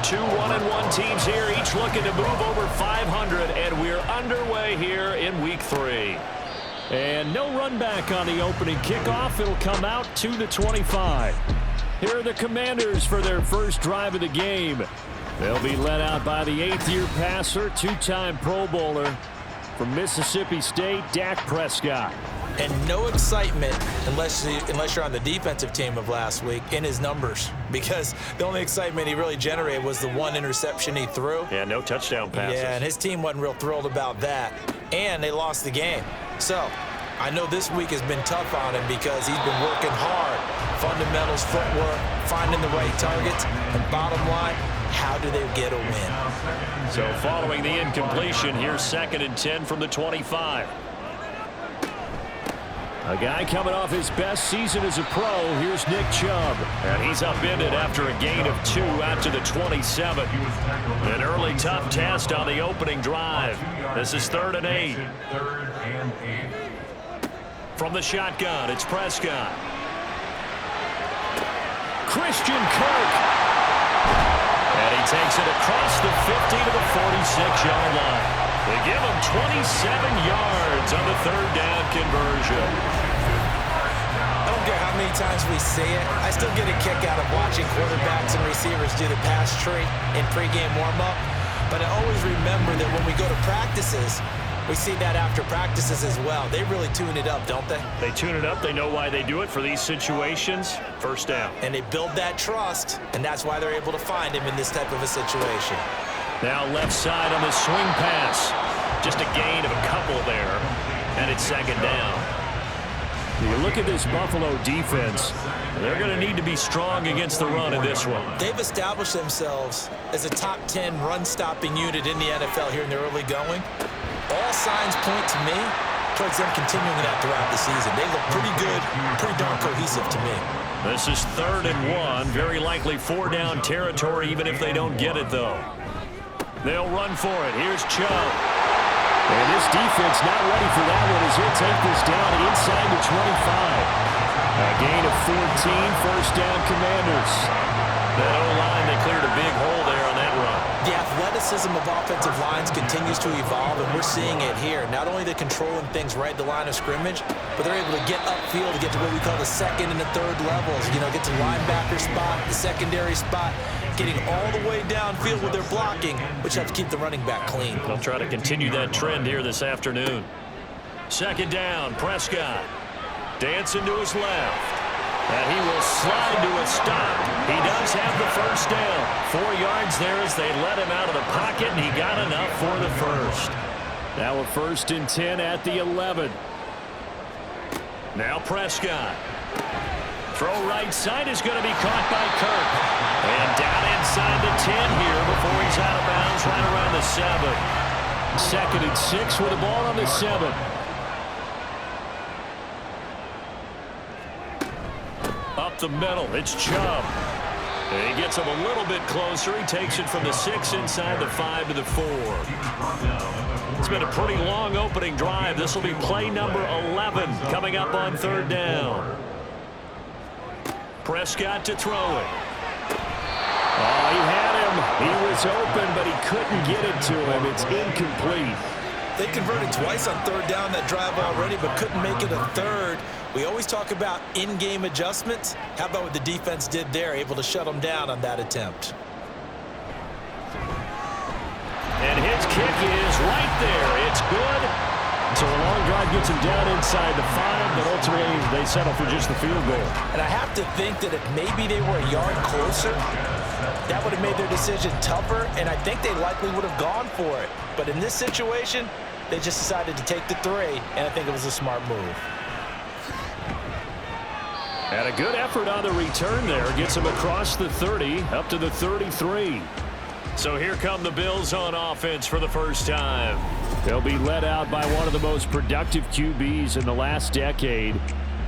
Two 1-1 teams here, each looking to move over 500, and we're underway here in Week 3. And no run back on the opening kickoff. It'll come out to the 25. Here are the Commanders for their first drive of the game. They'll be led out by the 8th-year passer, two-time Pro Bowler from Mississippi State, Dak Prescott. And no excitement unless you're on the defensive team of last week in his numbers, because the only excitement he really generated was the one interception he threw. Yeah, no touchdown passes. Yeah, and his team wasn't real thrilled about that, and they lost the game. So I know this week has been tough on him because he's been working hard. Fundamentals, footwork, finding the right targets, and bottom line, how do they get a win? So following the incompletion, here's 2nd and 10 from the 25. A guy coming off his best season as a pro, here's Nick Chubb. And he's upended after a gain of 2 out to the 27. An early tough test on the opening drive. This is 3rd and 8. From the shotgun, it's Prescott. Christian Kirk. And he takes it across the 50 to the 46-yard line. They give him 27 yards on the 3rd down conversion. I don't care how many times we see it. I still get a kick out of watching quarterbacks and receivers do the pass tree in pregame warm-up. But I always remember that when we go to practices, we see that after practices as well. They really tune it up, don't they? They tune it up. They know why they do it for these situations. First down. And they build that trust, and that's why they're able to find him in this type of a situation. Now left side on the swing pass. Just a gain of a couple there, and it's 2nd down. You look at this Buffalo defense, they're going to need to be strong against the run in this one. They've established themselves as a top 10 run-stopping unit in the NFL here in the early going. All signs point to me towards them continuing that throughout the season. They look pretty good, pretty darn cohesive to me. This is 3rd and 1, very likely 4-down territory, even if they don't get it, though. They'll run for it. Here's Chubb. And this defense not ready for that one as he'll take this down inside the 25. A gain of 14, 1st down Commanders. That O-line, they cleared a big hole there on that run. The athleticism of offensive lines continues to evolve, and we're seeing it here. Not only they're controlling things right at the line of scrimmage, but they're able to get upfield to get to what we call the 2nd and the 3rd levels. You know, get to the linebacker spot, the secondary spot, getting all the way downfield with their blocking, which helps keep the running back clean. They'll try to continue that trend here this afternoon. 2nd down, Prescott. Dancing to his left. And he will slide to a stop. He does have the 1st down. 4 yards there as they let him out of the pocket, and he got enough for the 1st. Now a 1st and 10 at the 11. Now Prescott. Throw right side is going to be caught by Kirk. And down inside the 10 here before he's out of bounds right around the 7. 2nd and 6 with the ball on the 7. Up the middle, it's Chubb. And he gets him a little bit closer. He takes it from the 6 inside the 5 to the 4. It's been a pretty long opening drive. This will be play number 11 coming up on 3rd down. Prescott to throw it. Oh, he had him. He was open, but he couldn't get it to him. It's incomplete. They converted twice on 3rd down that drive already, but couldn't make it a 3rd. We always talk about in-game adjustments. How about what the defense did there, able to shut them down on that attempt? And his kick is right there. It's good. So a long drive gets him down inside the 5, but ultimately they settle for just the field goal. And I have to think that if maybe they were a yard closer, that would have made their decision tougher, and I think they likely would have gone for it. But in this situation, they just decided to take the 3, and I think it was a smart move. And a good effort on the return there. Gets him across the 30, up to the 33. So here come the Bills on offense for the first time. They'll be led out by one of the most productive QBs in the last decade.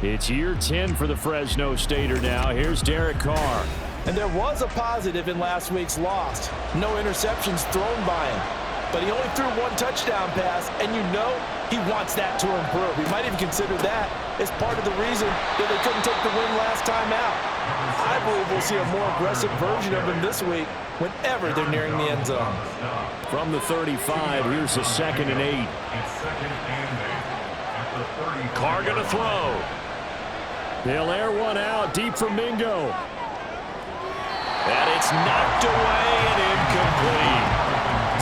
It's year 10 for the Fresno Stater now. Here's Derek Carr. And there was a positive in last week's loss. No interceptions thrown by him. But he only threw 1 touchdown pass, and you know he wants that to improve. He might even consider that as part of the reason that they couldn't take the win last time out. I believe we'll see a more aggressive version of him this week whenever they're nearing the end zone. From the 35, here's a 2nd and 8. Carr going to throw. They'll air one out deep from Mingo. And it's knocked away and incomplete.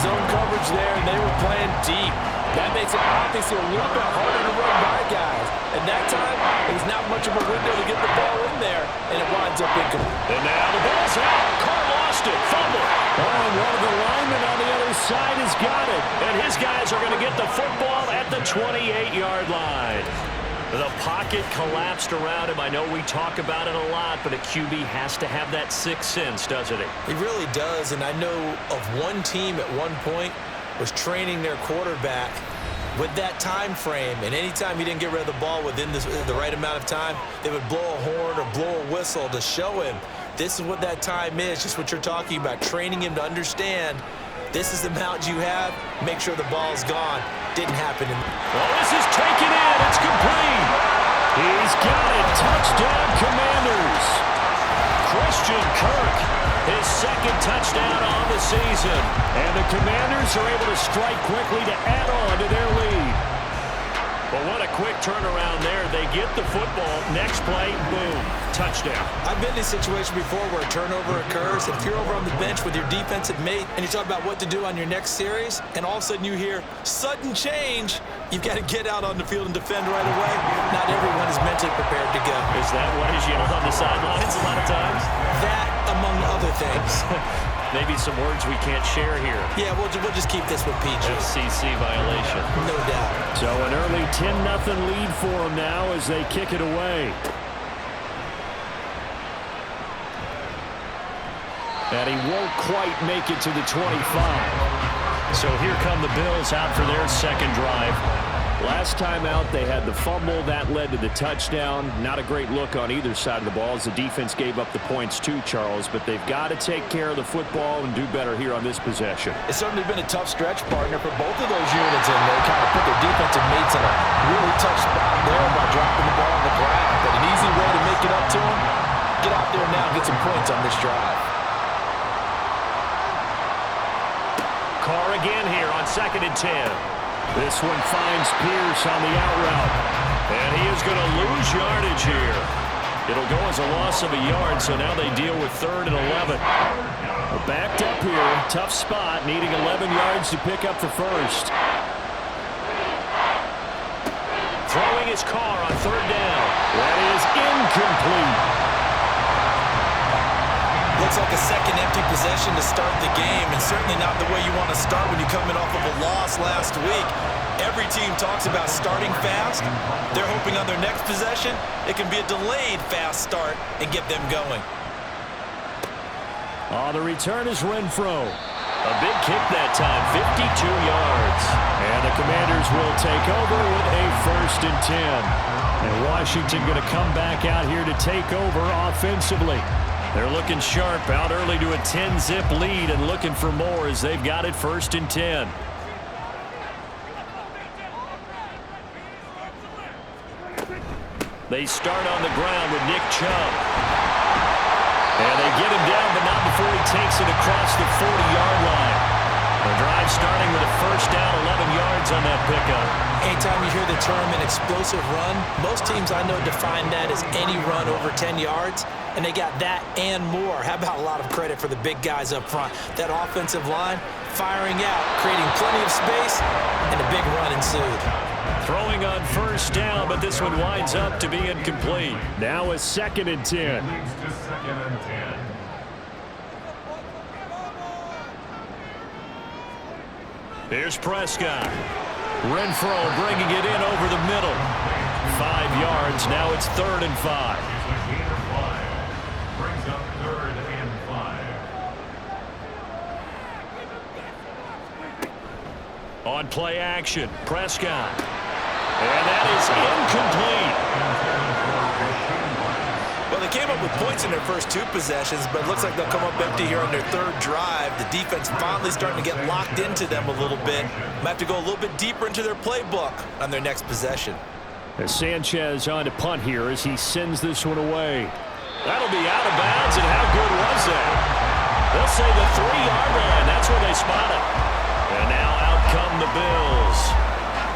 Zone coverage there, and they were playing deep. That makes it obviously a little bit harder to run by guys. And that time, it was not much of a window to get the ball in there, and it winds up incomplete. And now the ball's out. Carr lost it. Fumble. Oh, and one of the linemen on the other side has got it. And his guys are going to get the football at the 28-yard line. The pocket collapsed around him. I know we talk about it a lot, but a QB has to have that sixth sense, doesn't he? He really does, and I know of one team at one point was training their quarterback with that time frame, and anytime he didn't get rid of the ball within the right amount of time, they would blow a horn or blow a whistle to show him this is what that time is, just what you're talking about, training him to understand this is the amount you have, make sure the ball's gone. Didn't happen. Well, this is taken in. It's complete. He's got it. Touchdown, Commanders. Christian Kirk, his 2nd touchdown on the season. And the Commanders are able to strike quickly to add on to their lead. But what a quick turnaround there. They get the football. Next play, boom, touchdown. I've been in a situation before where a turnover occurs, and if you're over on the bench with your defensive mate and you talk about what to do on your next series, and all of a sudden you hear sudden change, you've got to get out on the field and defend right away. Not everyone is mentally prepared to go. Is that what is yelled on the sidelines a lot of times? That, among other things. Maybe some words we can't share here. Yeah, we'll just keep this with PG. FCC violation. No doubt. So an early 10-0 lead for them now as they kick it away. And he won't quite make it to the 25. So here come the Bills out for their 2nd drive. Last time out, they had the fumble. That led to the touchdown. Not a great look on either side of the ball as the defense gave up the points too, Charles. But they've got to take care of the football and do better here on this possession. It's certainly been a tough stretch, partner, for both of those units, and they kind of put their defensive mates in a really tough spot there by dropping the ball on the ground. But an easy way to make it up to them, get out there now and get some points on this drive. Carr again here on 2nd and 10. This one finds Pierce on the out route. And he is going to lose yardage here. It'll go as a loss of a yard, so now they deal with 3rd and 11. We're backed up here. Tough spot, needing 11 yards to pick up the first. Throwing his Carr on 3rd down. That is incomplete. Looks like a second empty possession to start the game, and certainly not the way you want to start when you're coming off of a loss last week. Every team talks about starting fast. They're hoping on their next possession, it can be a delayed fast start and get them going. The return is Renfro. A big kick that time, 52 yards. And the Commanders will take over with a 1st and 10. And Washington going to come back out here to take over offensively. They're looking sharp, out early to a 10-zip lead and looking for more as they've got it 1st and 10. They start on the ground with Nick Chubb. And they get him down, but not before he takes it across the 40-yard line. The drive starting with a 1st down, 11 yards on that pickup. Anytime you hear the term an explosive run, most teams I know define that as any run over 10 yards, and they got that and more. How about a lot of credit for the big guys up front? That offensive line firing out, creating plenty of space, and a big run ensued. Throwing on 1st down, but this one winds up to be incomplete. Now a 2nd and 10. Here's Prescott. Renfro bringing it in over the middle. 5 yards. Now it's 3rd and 5. Brings up 3rd and 5. On play action, Prescott. And that is incomplete. Well, they came up with points in their first 2 possessions, but it looks like they'll come up empty here on their 3rd drive. The defense finally starting to get locked into them a little bit. Might have to go a little bit deeper into their playbook on their next possession. As Sanchez on to punt here as he sends this one away. That'll be out of bounds, and how good was that? They'll say the 3-yard line. That's where they spot it. And now out come the Bills.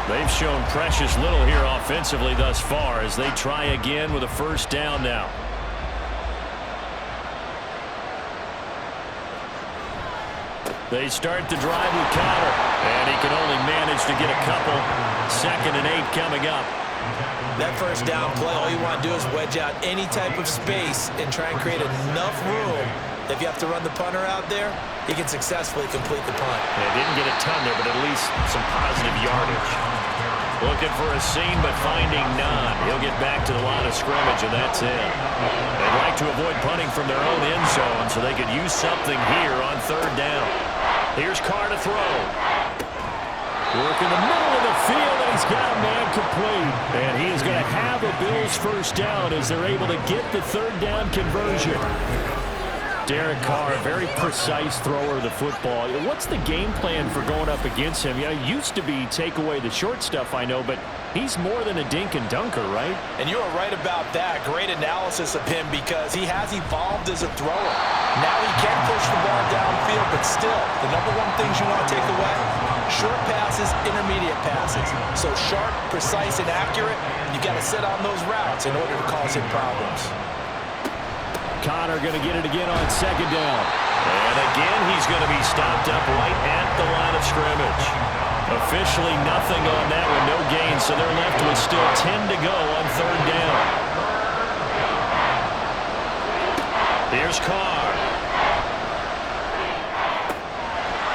They've shown precious little here offensively thus far as they try again with a first down now. They start the drive with Connor, and he can only manage to get a couple. 2nd and 8 coming up. That first down play, all you want to do is wedge out any type of space and try and create enough room. If you have to run the punter out there, he can successfully complete the punt. Yeah, didn't get a ton there, but at least some positive yardage. Looking for a seam, but finding none. He'll get back to the line of scrimmage, and that's it. They'd like to avoid punting from their own end zone so they could use something here on 3rd down. Here's Carr to throw. Work in the middle of the field, and he's got a man complete. And he is going to have a Bills first down as they're able to get the 3rd down conversion. Derek Carr, very precise thrower of the football. What's the game plan for going up against him? You know, it used to be take away the short stuff, I know, but he's more than a dink and dunker, right? And you are right about that. Great analysis of him because he has evolved as a thrower. Now he can push the ball downfield, but still, the number one things you want to take away, short passes, intermediate passes. So sharp, precise, and accurate, you got to sit on those routes in order to cause him problems. Connor going to get it again on 2nd down. And again, he's going to be stopped up right at the line of scrimmage. Officially nothing on that one, no gain, so they're left with still 10 to go on 3rd down. Here's Carr.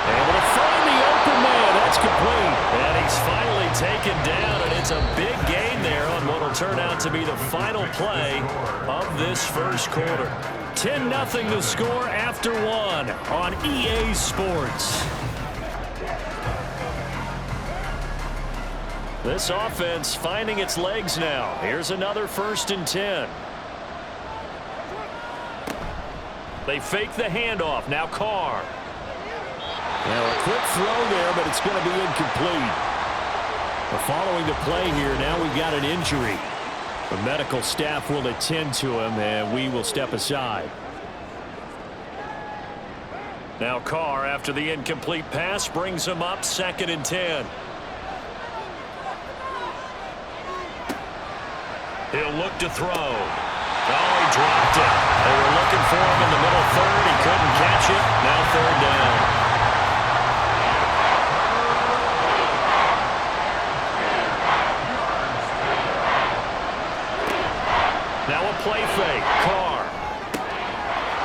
Able to find the open man. That's complete. And he's finally taken down, and it's a big gain there on what will turn out to be the final play of this first quarter. 10-0 the score after 1 on EA Sports. This offense finding its legs now. Here's another 1st and 10. They fake the handoff. Now Carr. Now a quick throw there, but it's going to be incomplete. Following the play here, now we've got an injury. The medical staff will attend to him, and we will step aside. Now Carr, after the incomplete pass, brings him up 2nd and 10. He'll look to throw. Oh, he dropped it. They were looking for him in the middle 3rd. He couldn't catch it. Now 3rd down. Now a play fake. Carr.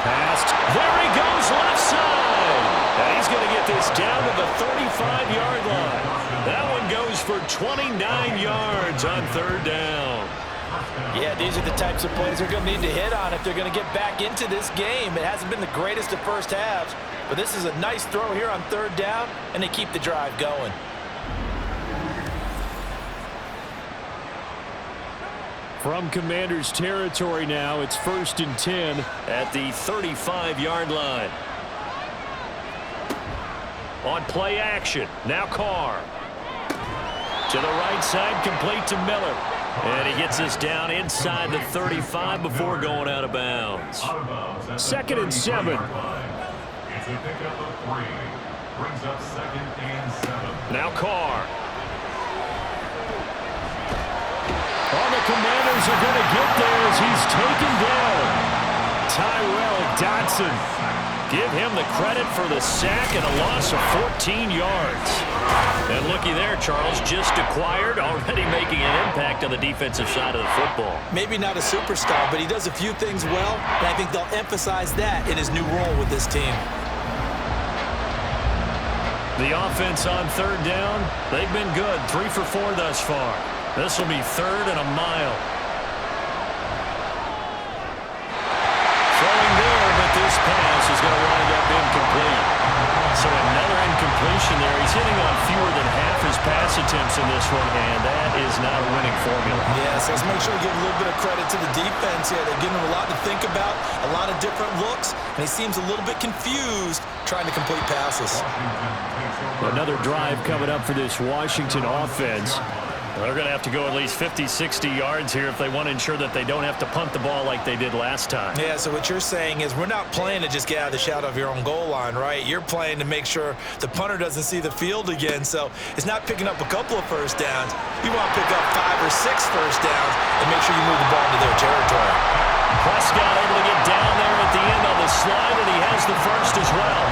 Passed. There he goes left side. And he's going to get this down to the 35-yard line. That one goes for 29 yards on 3rd down. Yeah, these are the types of plays they're going to need to hit on if they're going to get back into this game. It hasn't been the greatest of first halves, but this is a nice throw here on 3rd down, and they keep the drive going. From Commanders territory now, it's 1st and 10 at the 35-yard line. On play action, now Carr. To the right side, complete to Miller. And he gets us down inside the 35 before going out of bounds. 2nd and 7. It's a pickup of 3. Brings up 2nd and 7. Now Carr. Oh, the Commanders are going to get there as he's taken down. Tyrell Dodson. Give him the credit for the sack and a loss of 14 yards. And looky there, Charles, just acquired, already making an impact on the defensive side of the football. Maybe not a superstar, but he does a few things well, and I think they'll emphasize that in his new role with this team. The offense on 3rd down, they've been good, 3 for 4 thus far. This will be 3rd and a mile. Throwing there, but this pass is going to wind up incomplete. So another incompletion there. He's hitting on fewer than half his pass attempts in this one, and that is not a winning formula. Yes, let's make sure we give a little bit of credit to the defense here. They're giving him a lot to think about, a lot of different looks, and he seems a little bit confused trying to complete passes. Another drive coming up for this Washington offense. They're going to have to go at least 50, 60 yards here if they want to ensure that they don't have to punt the ball like they did last time. Yeah, so what you're saying is we're not playing to just get out of the shadow of your own goal line, right? You're playing to make sure the punter doesn't see the field again. So it's not picking up a couple of first downs. You want to pick up 5 or 6 first downs and make sure you move the ball into their territory. Prescott able to get down there at the end on the slide, and he has the first as well.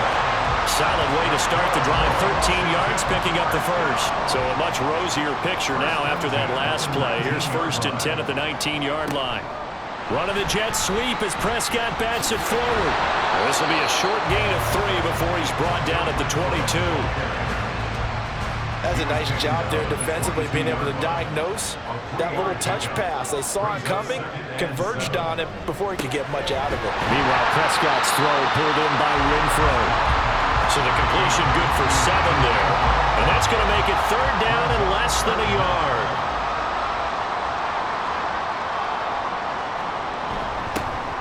Solid way to start the drive, 13 yards, picking up the first. So a much rosier picture now after that last play. Here's 1st and 10 at the 19-yard line. Running the jet sweep as Prescott bats it forward. This will be a short gain of 3 before he's brought down at the 22. That's a nice job there defensively, being able to diagnose that little touch pass. They saw it coming, converged on him before he could get much out of it. Meanwhile, Prescott's throw pulled in by Renfro. So the completion good for 7 there. And that's going to make it 3rd down and less than a yard.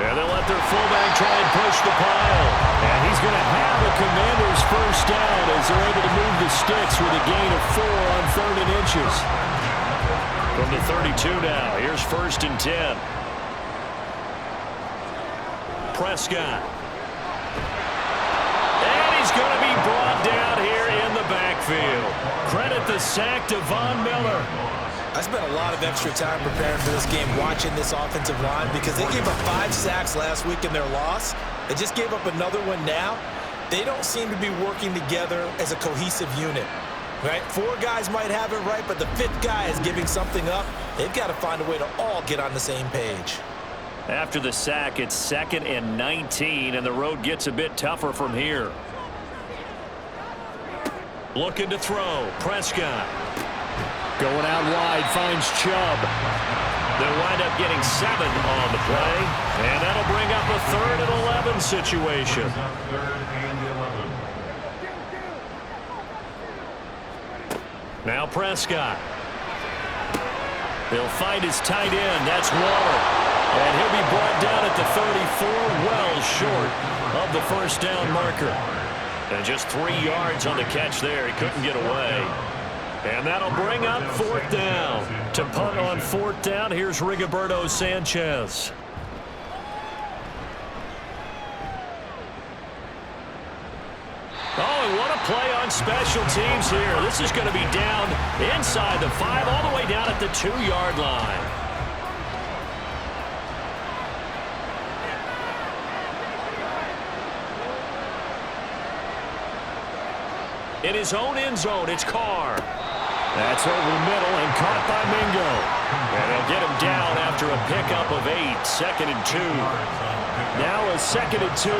And they'll let their fullback try and push the pile. And he's going to have the Commanders' first down as they're able to move the sticks with a gain of 4 on 3rd and inches. From the 32 now, here's 1st and 10. Prescott. He's going to be brought down here in the backfield. Credit the sack to Von Miller. I spent a lot of extra time preparing for this game, watching this offensive line, because they gave up 5 sacks last week in their loss. They just gave up another one now. They don't seem to be working together as a cohesive unit, right? 4 guys might have it right, but the 5th guy is giving something up. They've got to find a way to all get on the same page. After the sack, it's 2nd and 19, and the road gets a bit tougher from here. Looking to throw. Prescott. Going out wide, finds Chubb. They'll wind up getting 7 on the play. And that'll bring up a 3rd and 11 situation. Now Prescott. He'll find his tight end. That's Waller. And he'll be brought down at the 34, well short of the first down marker. And just 3 yards on the catch there. He couldn't get away. And that'll bring up 4th down. To punt on 4th down, here's Rigoberto Sanchez. Oh, and what a play on special teams here. This is going to be down inside the 5, all the way down at the 2-yard line. In his own end zone, it's Carr. That's over the middle and caught by Mingo. And they'll get him down after a pickup of 8, 2nd and 2. Now a 2nd and 2.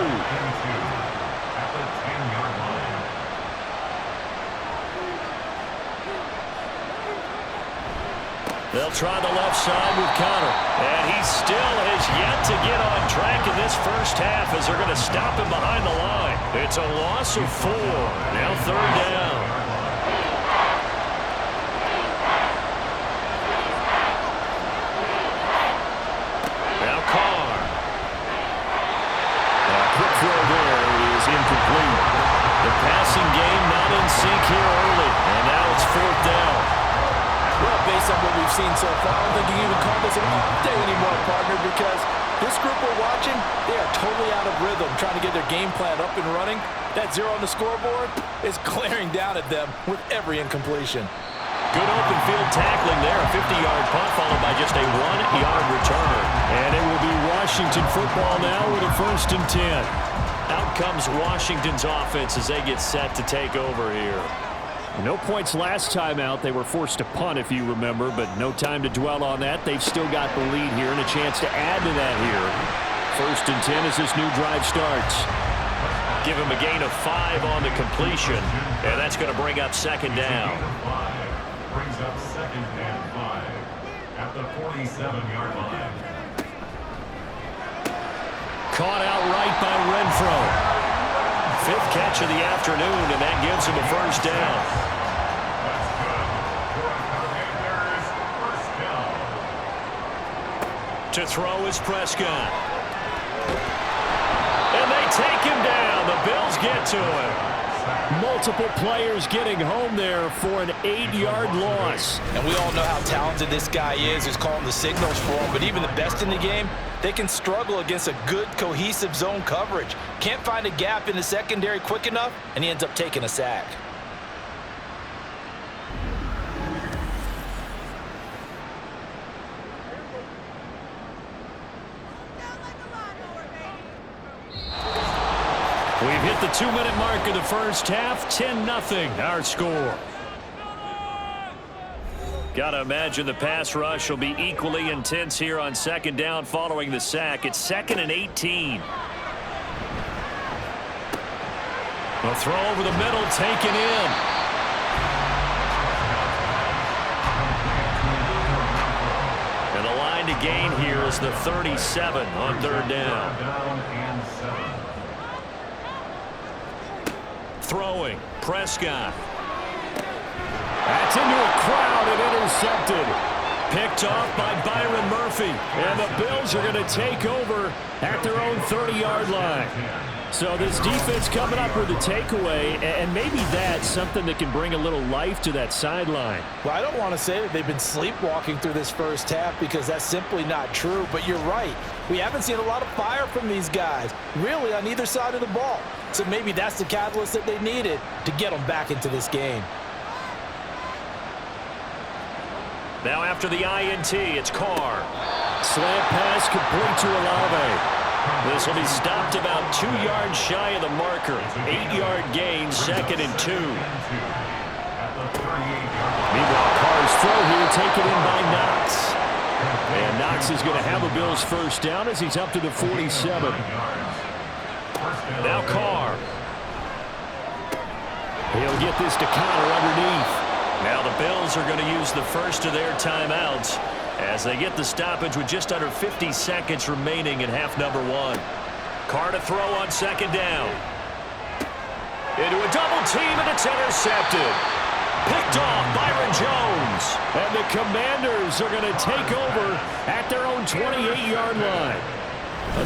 They'll try the left side with Connor. And he still has yet to get on track in this first half as they're going to stop him behind the line. It's a loss of 4. Now 3rd down. Now Carr. A quick throw there is incomplete. The passing game not in sync here early. And now it's 4th down. Well, based on what we've seen so far, I don't think you can even call this an off day anymore, partner, because this group we're watching, they are totally out of rhythm, trying to get their game plan up and running. That 0 on the scoreboard is glaring down at them with every incompletion. Good open field tackling there, a 50-yard punt followed by just a 1-yard return. And it will be Washington football now with a 1st and 10. Out comes Washington's offense as they get set to take over here. No points last time out. They were forced to punt, if you remember, but no time to dwell on that. They've still got the lead here and a chance to add to that here. 1st and 10 as this new drive starts. Give him a gain of 5 on the completion, and that's going to bring up 2nd down. Brings up 2nd and 5 at the 47-yard line. Caught out right by Renfro. 5th catch of the afternoon, and that gives him a first down. To throw is Prescott. And they take him down. The Bills get to him. Multiple players getting home there for an 8-yard loss. And we all know how talented this guy is who's calling the signals for him, but even the best in the game, they can struggle against a good, cohesive zone coverage. Can't find a gap in the secondary quick enough, and he ends up taking a sack. We've hit the 2-minute mark of the first half. 10-0 our score. Got to imagine the pass rush will be equally intense here on second down following the sack. It's 2nd and 18. A throw over the middle, taken in. And the line to gain here is the 37 on 3rd down. Throwing, Prescott. That's into a crowd and intercepted. Picked off by Byron Murphy. And the Bills are going to take over at their own 30-yard line. So this defense coming up with a takeaway, and maybe that's something that can bring a little life to that sideline. Well, I don't want to say that they've been sleepwalking through this first half because that's simply not true, but you're right. We haven't seen a lot of fire from these guys, really, on either side of the ball. So maybe that's the catalyst that they needed to get them back into this game. Now after the INT, it's Carr. Slant pass complete to Olave. This will be stopped about 2 yards shy of the marker. 8-yard gain, 2nd and 2. Meanwhile, Carr's throw here taken in by Knox. And Knox is going to have a Bills first down as he's up to the 47. Now Carr. He'll get this to Connor underneath. Now the Bills are going to use the first of their timeouts as they get the stoppage with just under 50 seconds remaining in half number 1. Carr to throw on 2nd down. Into a double team, and it's intercepted. Picked off Byron Jones. And the Commanders are going to take over at their own 28-yard line.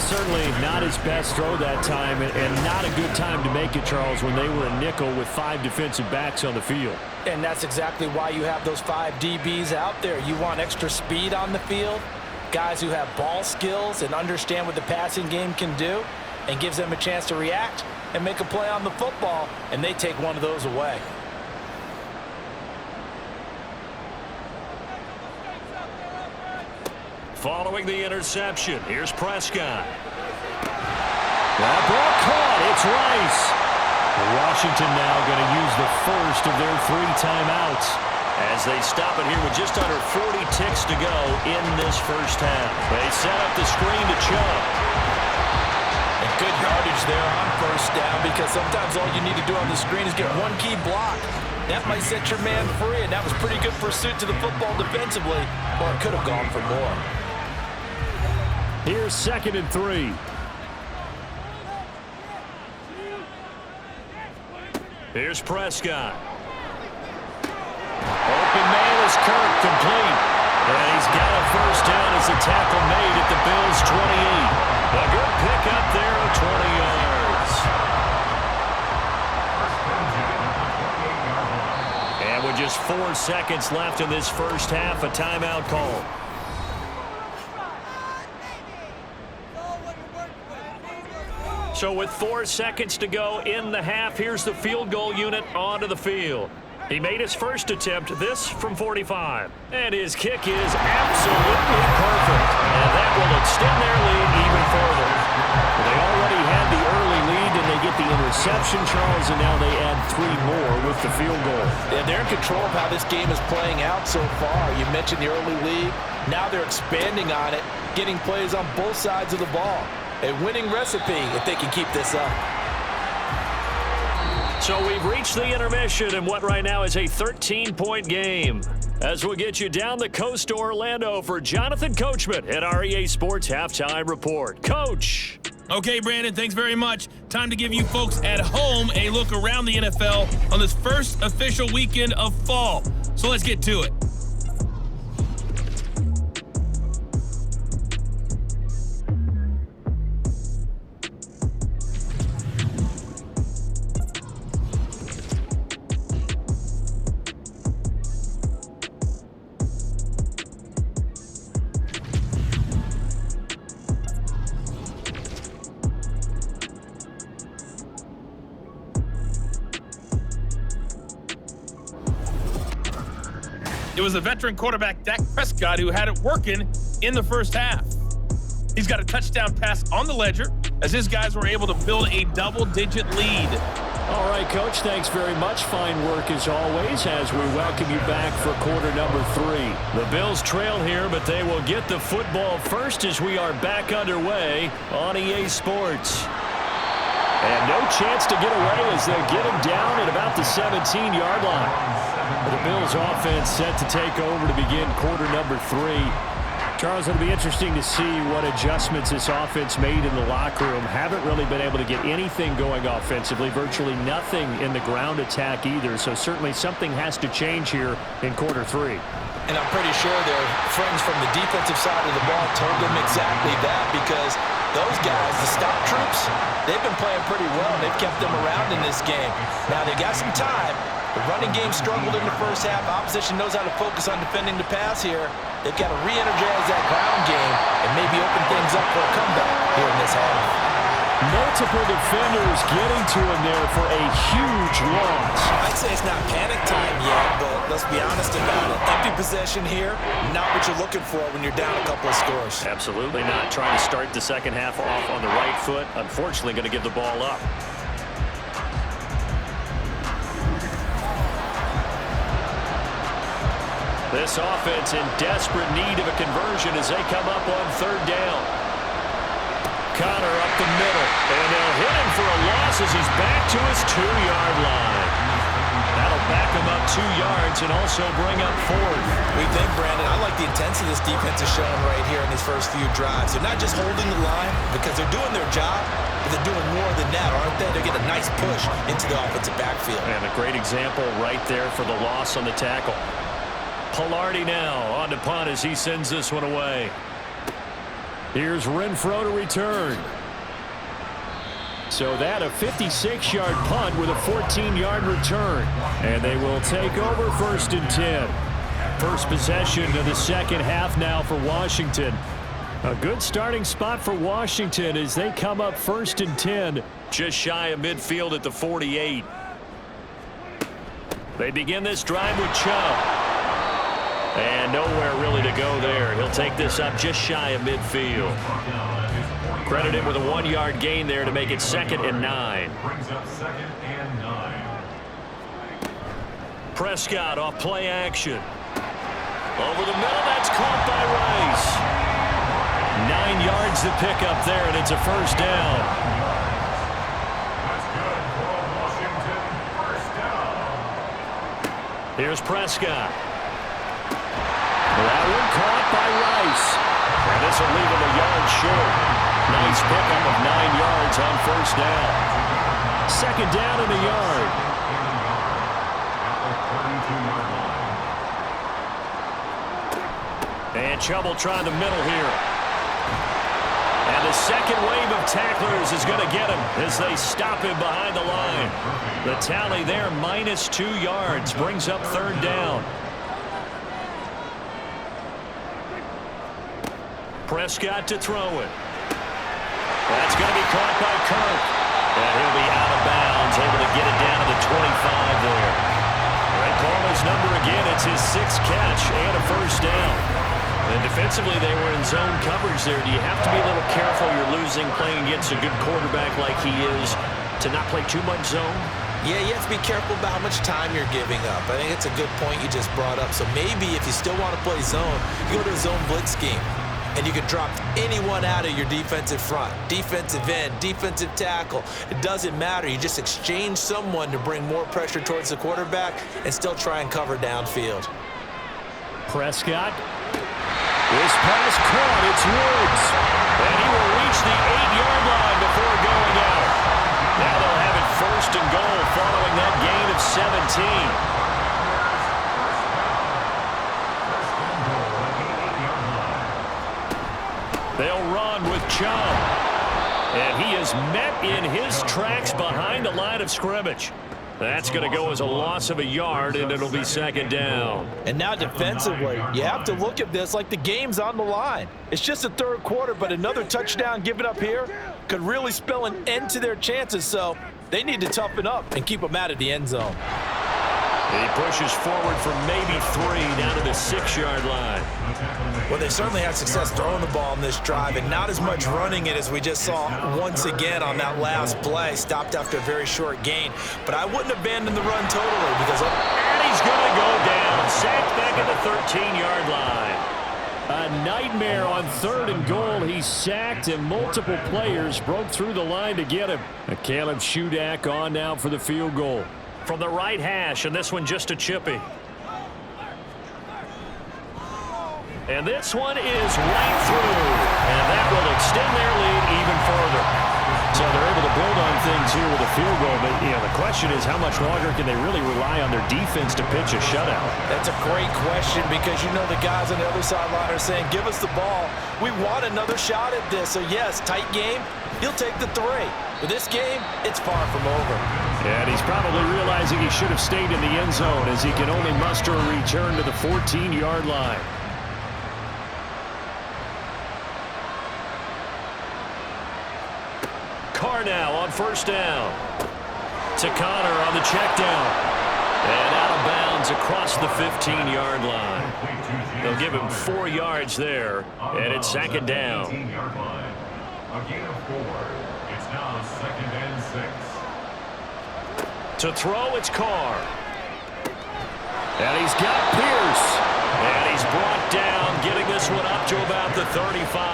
Certainly not his best throw that time, and not a good time to make it, Charles, when they were a nickel with 5 defensive backs on the field. And that's exactly why you have those 5 DBs out there. You want extra speed on the field, guys who have ball skills and understand what the passing game can do, and gives them a chance to react and make a play on the football, and they take one of those away. Following the interception, here's Prescott. That ball caught. It's Rice. Washington now going to use the first of their 3 timeouts as they stop it here with just under 40 ticks to go in this first half. They set up the screen to Chubb. And good yardage there on first down, because sometimes all you need to do on the screen is get one key block. That might set your man free, and that was pretty good pursuit to the football defensively, or it could have gone for more. Here's 2nd and 3. Here's Prescott. Open man is Kirk, complete. And he's got a first down as the tackle made at the Bills' 28. A good pickup there of 20 yards. And with just 4 seconds left in this first half, a timeout call. So with 4 seconds to go in the half, here's the field goal unit onto the field. He made his first attempt, this from 45. And his kick is absolutely perfect. And that will extend their lead even further. They already had the early lead, and they get the interception, Charles, and now they add 3 more with the field goal. Yeah, they're in control of how this game is playing out so far. You mentioned the early lead. Now they're expanding on it, getting plays on both sides of the ball. A winning recipe if they can keep this up. So we've reached the intermission in what right now is a 13-point game. As we'll get you down the coast to Orlando for Jonathan Coachman at our EA Sports Halftime Report. Coach. Okay, Brandon, thanks very much. Time to give you folks at home a look around the NFL on this first official weekend of fall. So let's get to it. it was a veteran quarterback, Dak Prescott, who had it working in the first half. He's got a touchdown pass on the ledger as his guys were able to build a double-digit lead. All right, Coach, thanks very much. Fine work as always as we welcome you back for quarter number 3. The Bills trail here, but they will get the football first as we are back underway on EA Sports. And no chance to get away as they get him down at about the 17-yard line. The Bills offense set to take over to begin quarter number 3. Charles, it'll be interesting to see what adjustments this offense made in the locker room. Haven't really been able to get anything going offensively, virtually nothing in the ground attack either. So certainly something has to change here in quarter 3. And I'm pretty sure their friends from the defensive side of the ball told them exactly that, because those guys, the stop troops, they've been playing pretty well. They've kept them around in this game. Now, they got some time. The running game struggled in the first half. Opposition knows how to focus on defending the pass here. They've got to re-energize that ground game and maybe open things up for a comeback here in this half. Multiple defenders getting to him there for a huge loss. I'd say it's not panic time yet, but let's be honest about it. Empty possession here, not what you're looking for when you're down a couple of scores. Absolutely not. Trying to start the second half off on the right foot. Unfortunately, going to give the ball up. This offense in desperate need of a conversion as they come up on third down. Connor up the middle, and they'll hit him for a loss as he's back to his 2-yard line. That'll back him up 2 yards and also bring up 4th. We think, Brandon, I like the intensity this defense is showing right here in these first few drives. They're not just holding the line because they're doing their job, but they're doing more than that, aren't they? They're getting a nice push into the offensive backfield. And a great example right there for the loss on the tackle. Pilardi now on to punt as he sends this one away. Here's Renfro to return. So that a 56-yard punt with a 14-yard return. And they will take over 1st and 10. First possession of the second half now for Washington. A good starting spot for Washington as they come up 1st and 10. Just shy of midfield at the 48. They begin this drive with Chubb. And nowhere really to go there. He'll take this up just shy of midfield. Credit him with a 1-yard gain there to make it 2nd and 9. Brings up 2nd and 9. Prescott off play action. Over the middle, that's caught by Rice. 9 yards to pick up there, and it's a first down. That's good for Washington. First down. Here's Prescott. That one caught by Rice. And this will leave him a yard short. Nice pickup of 9 yards on first down. 2nd down and a yard. And Chubb will try the middle here. And the second wave of tacklers is going to get him as they stop him behind the line. The tally there, minus 2 yards, brings up 3rd down. Prescott to throw it. That's going to be caught by Kirk. And he'll be out of bounds, able to get it down to the 25 there. They call his number again. It's his 6th catch and a first down. And defensively, they were in zone coverage there. Do you have to be a little careful? You're losing playing against a good quarterback like he is to not play too much zone? Yeah, you have to be careful about how much time you're giving up. I think it's a good point you just brought up. So maybe if you still want to play zone, you go to a zone blitz scheme. And you can drop anyone out of your defensive front, defensive end, defensive tackle. It doesn't matter. You just exchange someone to bring more pressure towards the quarterback and still try and cover downfield. Prescott. This pass caught. It's Woods. And he will reach the 8-yard line before going out. Now they'll have it 1st and goal following that gain of 17. They'll run with Chubb. And he is met in his tracks behind the line of scrimmage. That's going to go as a loss of a yard, and it'll be 2nd down. And now defensively, you have to look at this like the game's on the line. It's just the 3rd quarter, but another touchdown given up here could really spell an end to their chances, so they need to toughen up and keep them out of the end zone. He pushes forward for maybe 3 down to the 6-yard line. Well, they certainly had success throwing the ball in this drive and not as much running it as we just saw once again on that last play. Stopped after a very short gain. But I wouldn't abandon the run totally because... And he's going to go down. Sacked back at the 13-yard line. A nightmare on 3rd and goal. He's sacked, and multiple players broke through the line to get him. Caleb Shudak on now for the field goal. From the right hash, and this one just a chippy. And this one is right through. And that will extend their lead even further. So they're able to build on things here with a field goal. But, the question is how much longer can they really rely on their defense to pitch a shutout? That's a great question because the guys on the other sideline are saying, give us the ball. We want another shot at this. So, yes, tight game. He'll take the 3. But this game, it's far from over. And he's probably realizing he should have stayed in the end zone as he can only muster a return to the 14-yard line. Carr now on 1st down. To Connor on the check down. And out of bounds across the 15-yard line. They'll give him 4 yards there. And it's 2nd down. A gain of 4. It's now 2nd and 6. To throw, it's Carr. And he's got Pierce. And he's brought down, getting this one up to about the 35.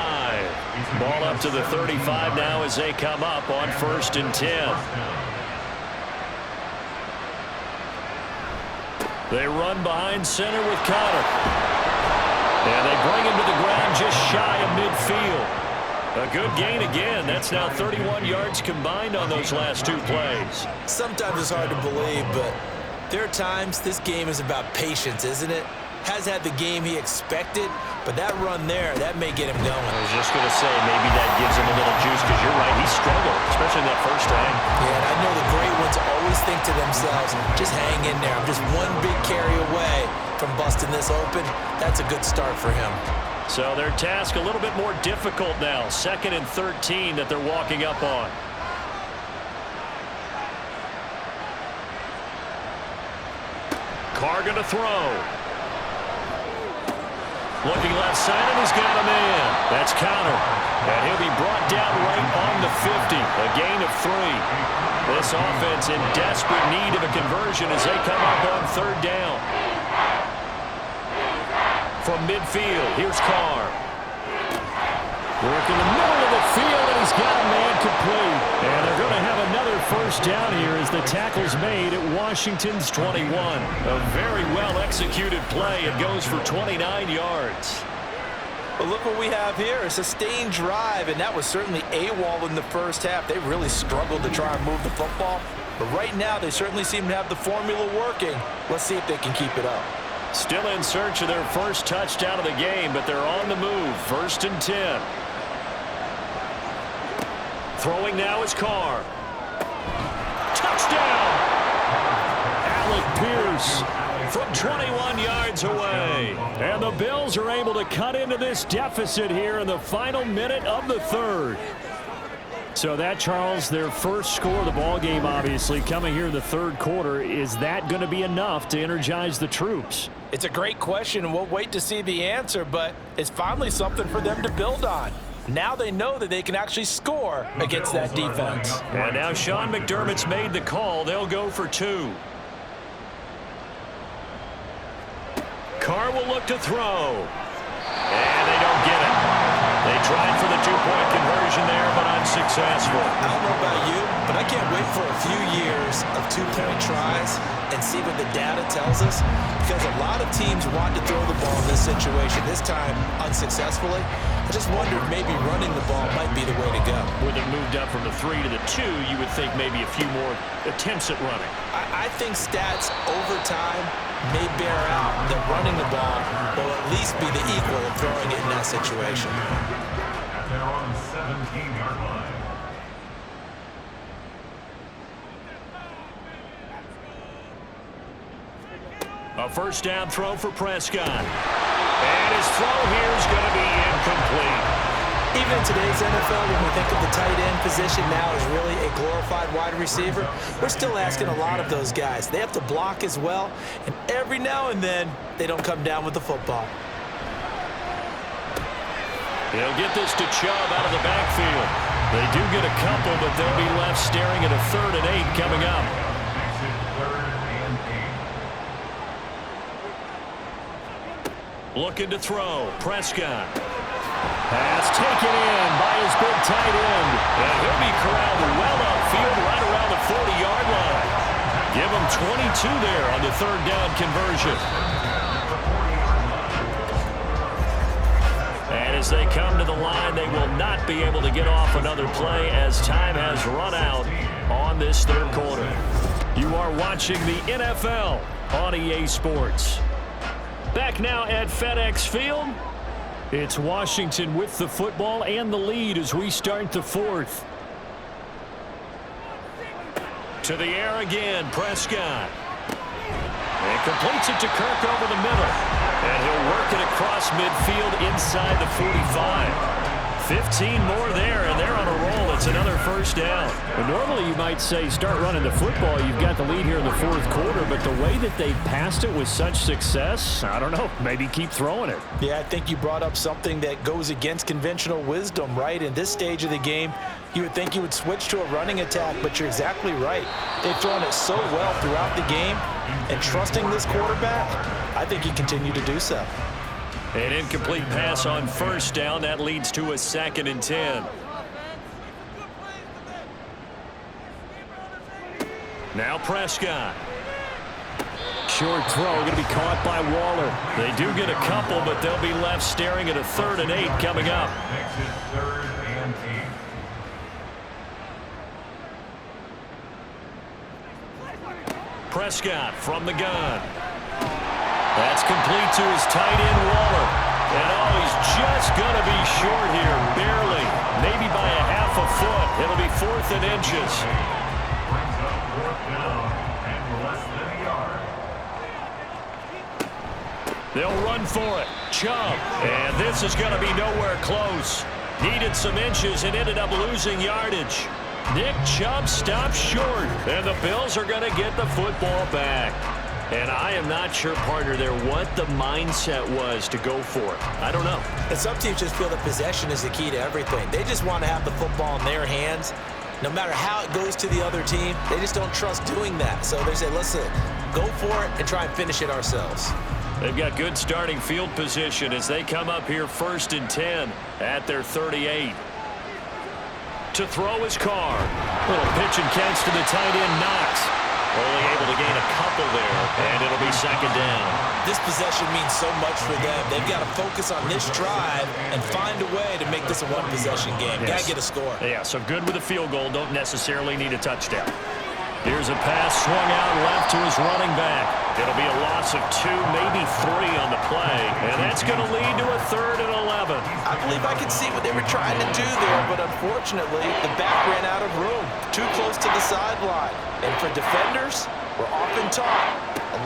Ball up to the 35 now as they come up on 1st and 10. They run behind center with Connor. And they bring him to the ground just shy of midfield. A good gain again. That's now 31 yards combined on those last 2 plays. Sometimes it's hard to believe, but there are times this game is about patience, isn't it? Has had the game he expected, but that run there, that may get him going. I was just going to say, maybe that gives him a little juice because you're right, he struggled, especially in that first half. Yeah, and I know the great ones always think to themselves, just hang in there. I'm just one big carry away from busting this open. That's a good start for him. So their task a little bit more difficult now. 2nd and 13 that they're walking up on. Carr going to throw. Looking left side, and he's got a man. That's Connor. And he'll be brought down right on the 50. A gain of 3. This offense in desperate need of a conversion as they come up on 3rd down. From midfield, here's Carr. Work in the middle of the field, and he's got a man complete. And they're going to have another 1st down here as the tackle's made at Washington's 21. A very well-executed play. It goes for 29 yards. But look what we have here, a sustained drive, and that was certainly AWOL in the first half. They really struggled to try and move the football. But right now, they certainly seem to have the formula working. Let's see if they can keep it up. Still in search of their first touchdown of the game, but they're on the move. 1st and 10. Throwing now is Carr. Touchdown! Alec Pierce from 21 yards away. And the Bills are able to cut into this deficit here in the final minute of the 3rd. So that, Charles, their first score of the ball game, obviously, coming here in the 3rd quarter. Is that going to be enough to energize the troops? It's a great question, and we'll wait to see the answer, but it's finally something for them to build on. Now they know that they can actually score against that defense. And now Sean McDermott's made the call. They'll go for 2. Carr will look to throw. And they don't get it. They tried for the 2-point conversion there, but unsuccessful. I don't know about you, but I can't wait for a few years of 2-point tries and see what the data tells us, because a lot of teams want to throw the ball in this situation, this time unsuccessfully. I just wonder if maybe running the ball might be the way to go. With it moved up from the 3 to the 2, you would think maybe a few more attempts at running. I think stats over time may bear out that running the ball will at least be the equal of throwing it in that situation. At their own 17-yard line. A 1st down throw for Prescott. And his throw here is going to be incomplete. Even in today's NFL, when we think of the tight end position now as really a glorified wide receiver, we're still asking a lot of those guys. They have to block as well, and every now and then, they don't come down with the football. They'll get this to Chubb out of the backfield. They do get a couple, but they'll be left staring at a 3rd and 8 coming up. Looking to throw. Prescott. Pass taken in by his big tight end. And he'll be corralled well upfield right around the 40-yard line. Give him 22 there on the 3rd down conversion. And as they come to the line, they will not be able to get off another play as time has run out on this 3rd quarter. You are watching the NFL on EA Sports. Back now at FedEx Field. It's Washington with the football and the lead as we start the 4th. To the air again, Prescott. And completes it to Kirk over the middle. And he'll work it across midfield inside the 45. 15 more there, and they're on a roll. It's another 1st down. But normally you might say start running the football. You've got the lead here in the 4th quarter, but the way that they passed it with such success, I don't know, maybe keep throwing it. Yeah, I think you brought up something that goes against conventional wisdom, right? In this stage of the game, you would think you would switch to a running attack, but you're exactly right. They've thrown it so well throughout the game, and trusting this quarterback, I think you continue to do so. An incomplete pass on 1st down. That leads to a 2nd and 10. Now Prescott. Short throw going to be caught by Waller. They do get a couple, but they'll be left staring at a 3rd and 8 coming up. Makes it 3rd and 8. Prescott from the gun. That's complete to his tight end, Waller. And oh, he's just going to be short here, barely. Maybe by a half a foot. It'll be 4th and inches. Brings up 4th down and less than a yard. They'll run for it. Chubb. And this is going to be nowhere close. Needed some inches and ended up losing yardage. Nick Chubb stops short. And the Bills are going to get the football back. And I am not sure, partner, there what the mindset was to go for it. I don't know. And some teams just feel that possession is the key to everything. They just want to have the football in their hands. No matter how it goes to the other team, they just don't trust doing that. So they say, listen, go for it and try and finish it ourselves. They've got good starting field position as they come up here 1st and 10 at their 38. To throw his car. Little pitch and catch to the tight end, Knox. Only able to gain a couple there, and it'll be 2nd down. This possession means so much for them. They've got to focus on this drive and find a way to make this a one-possession game. Yes. Got to get a score. Yeah, so good with a field goal. Don't necessarily need a touchdown. Here's a pass swung out left to his running back. It'll be a loss of 2, maybe 3 on the play, and that's going to lead to a 3rd and 11. I believe I could see what they were trying to do there, but unfortunately, the back ran out of room. Too close to the sideline. And for defenders, we're often taught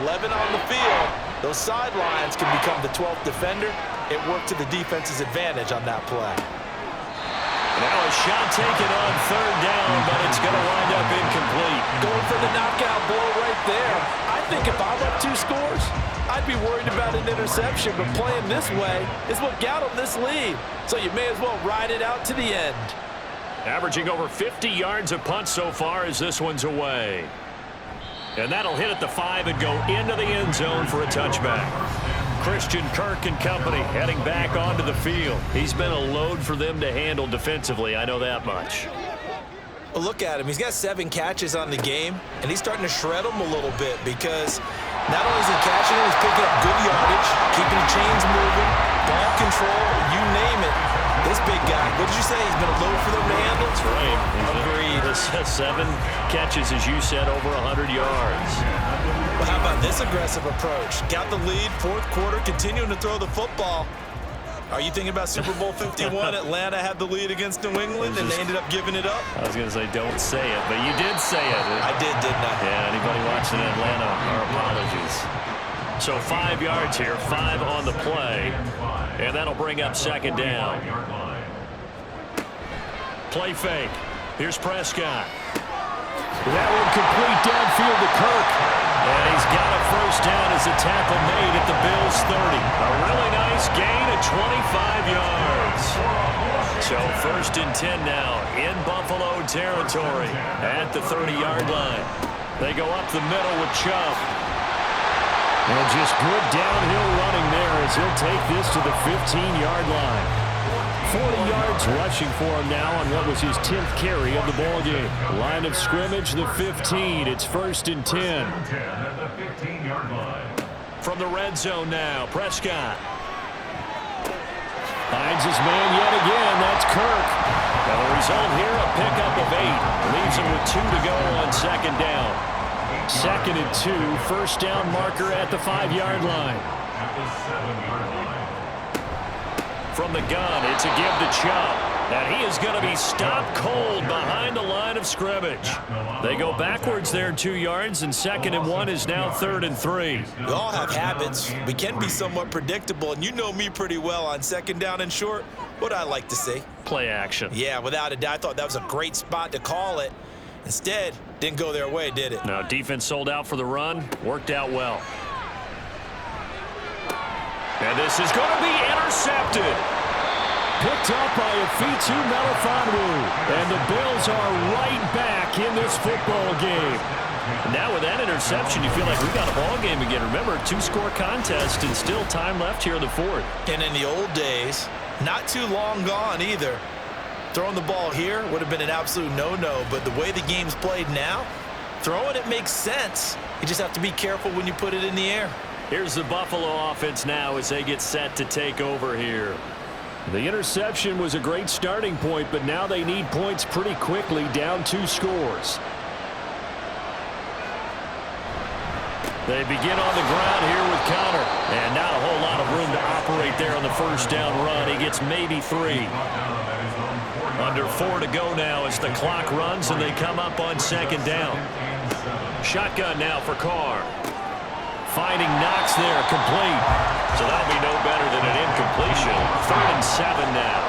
11 on the field. Those sidelines can become the 12th defender. It worked to the defense's advantage on that play. Now a shot taken on 3rd down, but it's going to wind up incomplete. Going for the knockout blow right there. I think if I'm up 2 scores, I'd be worried about an interception, but playing this way is what got them this lead. So you may as well ride it out to the end. Averaging over 50 yards a punt so far as this one's away. And that'll hit at the 5 and go into the end zone for a touchback. Christian Kirk and company heading back onto the field. He's been a load for them to handle defensively, I know that much. Well, look at him. He's got 7 catches on the game, and he's starting to shred them a little bit because not only is he catching them, he's picking up good yardage, keeping the chains moving, ball control, you name it. This big guy, what did you say? He's been a load for them to handle? That's right. Agreed. 7 catches, as you said, over 100 yards. Well, how about this aggressive approach? Got the lead, 4th quarter, continuing to throw the football. Are you thinking about Super Bowl 51? Atlanta had the lead against New England, and they ended up giving it up? I was going to say, don't say it, but you did say it. I did, didn't I? Yeah, anybody watching Atlanta, our apologies. So 5 yards here, 5 on the play, and that'll bring up 2nd down. play fake. Here's Prescott. That one complete downfield to Kirk. And he's got a first down as a tackle made at the Bills' 30. A really nice gain of 25 yards. So 1st and 10 now in Buffalo territory at the 30-yard line. They go up the middle with Chubb. And just good downhill running there as he'll take this to the 15-yard line. 40 yards rushing for him now on what was his 10th carry of the ball game. Line of scrimmage, the 15. It's 1st and 10. At the 15-yard line. From the red zone now, Prescott. Finds his man yet again. That's Kirk. Now the result here, a pickup of 8. Leaves him with 2 to go on 2nd down. 2nd and 2. First down marker at the 5-yard line. At the 7-yard line. From the gun, it's a give to Chubb. And he is going to be stopped cold behind the line of scrimmage. They go backwards there 2 yards, and 2nd and 1 is now 3rd and 3. We all have habits. We can be somewhat predictable, and you know me pretty well on 2nd down and short. What I like to see. Play action. Yeah, without a doubt, I thought that was a great spot to call it. Instead, didn't go their way, did it? No, defense sold out for the run. Worked out well. And this is going to be intercepted. Picked up by Afitu Melifonwu. And the Bills are right back in this football game. Now with that interception, you feel like we've got a ball game again. Remember, 2-score contest and still time left here in the 4th. And in the old days, not too long gone either. Throwing the ball here would have been an absolute no-no, but the way the game's played now, throwing it makes sense. You just have to be careful when you put it in the air. Here's the Buffalo offense now as they get set to take over here. The interception was a great starting point, but now they need points pretty quickly, down 2 scores. They begin on the ground here with Connor. And not a whole lot of room to operate there on the first down run. He gets maybe 3. Under 4 to go now as the clock runs and they come up on 2nd down. Shotgun now for Carr. Finding Knox there, complete. So that'll be no better than an incompletion. 3rd and 7 now.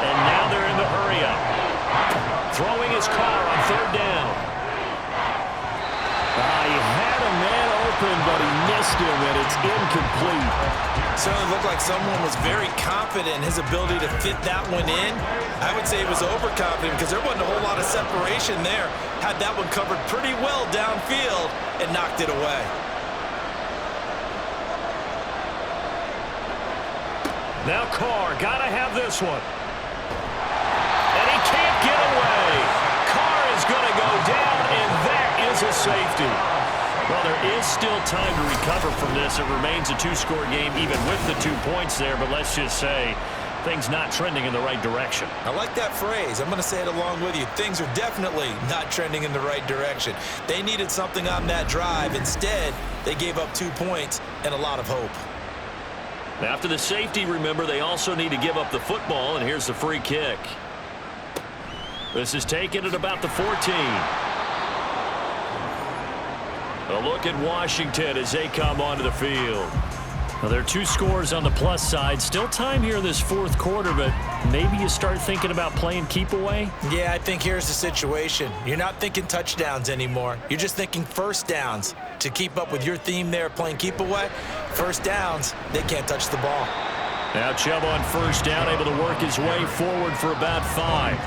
And now they're in the hurry up. Throwing his Carr on 3rd down. He had a man open, but he missed him, and it's incomplete. Certainly looked like someone was very confident in his ability to fit that one in. I would say he was overconfident because there wasn't a whole lot of separation there. Had that one covered pretty well downfield and knocked it away. Now Carr, gotta have this one. And he can't get away. Carr is gonna go down, and that is a safety. Well, there is still time to recover from this. It remains a 2-score game even with the 2 points there, but let's just say things not trending in the right direction. I like that phrase. I'm going to say it along with you. Things are definitely not trending in the right direction. They needed something on that drive. Instead, they gave up 2 points and a lot of hope. After the safety, remember, they also need to give up the football, and here's the free kick. This is taken at about the 14. A look at Washington as they come onto the field. Well, there are 2 scores on the plus side. Still time here in this 4th quarter, but maybe you start thinking about playing keep away? Yeah, I think here's the situation. You're not thinking touchdowns anymore. You're just thinking first downs. To keep up with your theme there, playing keep away, first downs, they can't touch the ball. Now Chubb on first down, able to work his way forward for about 5.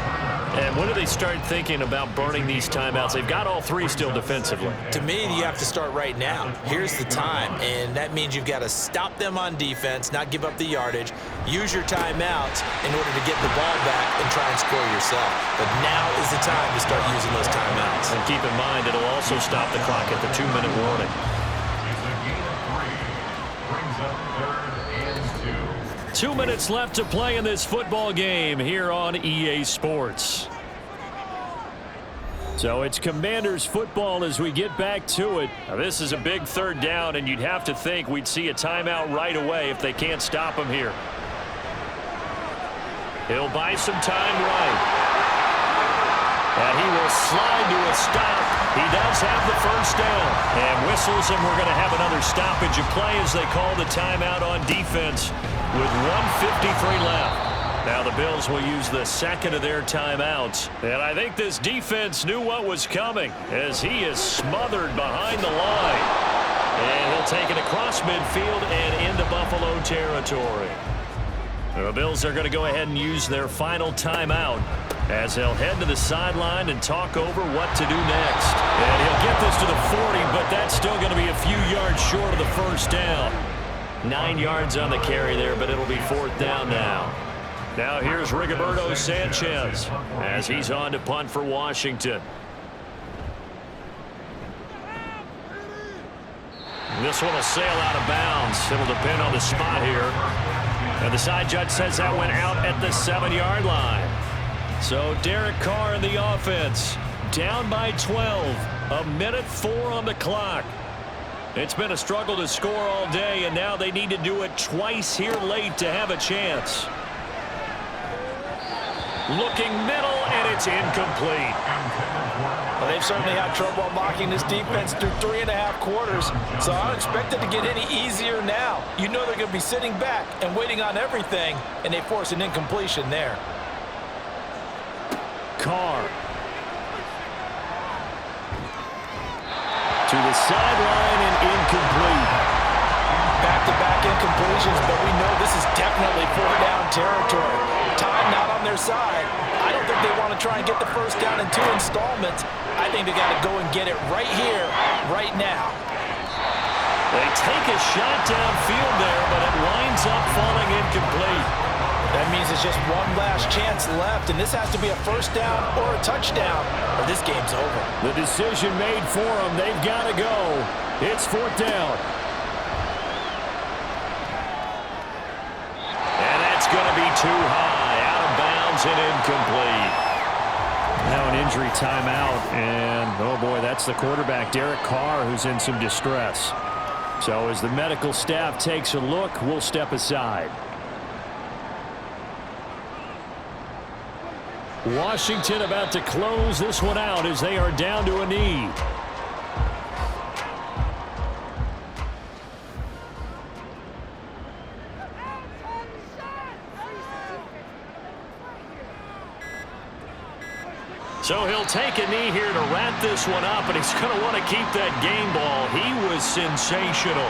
And when do they start thinking about burning these timeouts? They've got all 3 still defensively. To me, you have to start right now. Here's the time, and that means you've got to stop them on defense, not give up the yardage, use your timeouts in order to get the ball back and try and score yourself. But now is the time to start using those timeouts. And keep in mind, it'll also stop the clock at the 2-minute warning. It's a gain of 3. Brings up 3rd and 2. 2 minutes left to play in this football game here on EA Sports. So it's Commanders football as we get back to it. Now, this is a big 3rd down, and you'd have to think we'd see a timeout right away if they can't stop him here. He'll buy some time right. And he will slide to a stop. He does have the first down. And whistles, and we're going to have another stoppage of play as they call the timeout on defense with 1:53 left. Now the Bills will use the second of their timeouts. And I think this defense knew what was coming as he is smothered behind the line. And he'll take it across midfield and into Buffalo territory. The Bills are going to go ahead and use their final timeout as they'll head to the sideline and talk over what to do next. And he'll get this to the 40, but that's still going to be a few yards short of the first down. 9 yards on the carry there, but it'll be fourth down now. Now here's Rigoberto Sanchez as he's on to punt for Washington. This one will sail out of bounds. It'll depend on the spot here. And the side judge says that went out at the 7-yard line. So Derek Carr in the offense, down by 12. A minute 4 on the clock. It's been a struggle to score all day, and now they need to do it twice here late to have a chance. Looking middle, and it's incomplete. Well, they've certainly had trouble unlocking this defense through 3.5 quarters, so I don't expect it to get any easier now. You know they're going to be sitting back and waiting on everything, and they force an incompletion there. Carr. To the sideline and incomplete. Back-to-back incompletions, but we know this is definitely 4th-down territory. Time not on their side. I don't think they want to try and get the first down in 2 installments. I think they got to go and get it right here, right now. They take a shot downfield there, but it winds up falling incomplete. That means it's just one last chance left, and this has to be a first down or a touchdown, or this game's over. The decision made for them. They've got to go. It's 4th down. And that's going to be too high. Out of bounds and incomplete. Now an injury timeout, and oh boy, that's the quarterback, Derek Carr, who's in some distress. So as the medical staff takes a look, we'll step aside. Washington about to close this one out as they are down to a knee. So he'll take a knee here to wrap this one up, and he's going to want to keep that game ball. He was sensational.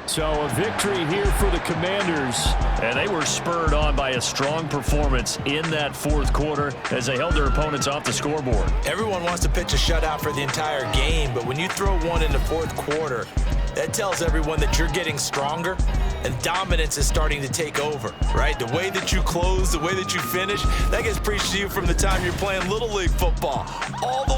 So a victory here for the Commanders. And they were spurred on by a strong performance in that 4th quarter as they held their opponents off the scoreboard. Everyone wants to pitch a shutout for the entire game, but when you throw one in the 4th quarter, that tells everyone that you're getting stronger and dominance is starting to take over, right? The way that you close, the way that you finish, that gets preached to you from the time you're playing Little League football. All the